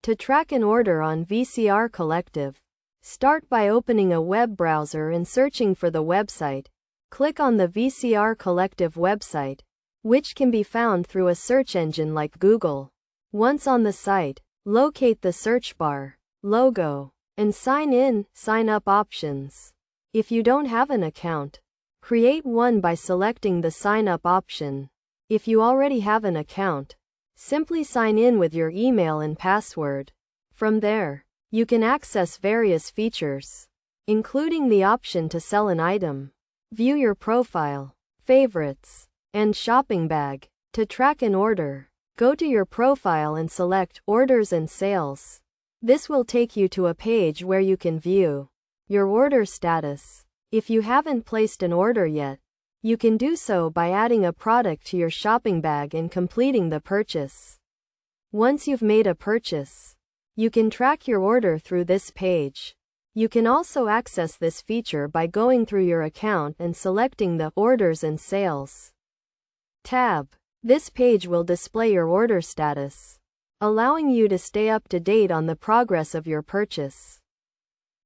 To track an order on Vestiaire Collective, start by opening a web browser and searching for the website. Click on the Vestiaire Collective website, which can be found through a search engine like Google. Once on the site, locate the search bar, logo, and sign up options. If you don't have an account, create one by selecting the sign up option. If you already have an account, simply sign in with your email and password. From there, you can access various features, including the option to sell an item, view your profile, favorites, and shopping bag. To track an order, go to your profile and select Orders and Sales. This will take you to a page where you can view your order status. If you haven't placed an order yet, you can do so by adding a product to your shopping bag and completing the purchase. Once you've made a purchase, you can track your order through this page. You can also access this feature by going through your account and selecting the Orders and Sales tab. This page will display your order status, allowing you to stay up to date on the progress of your purchase.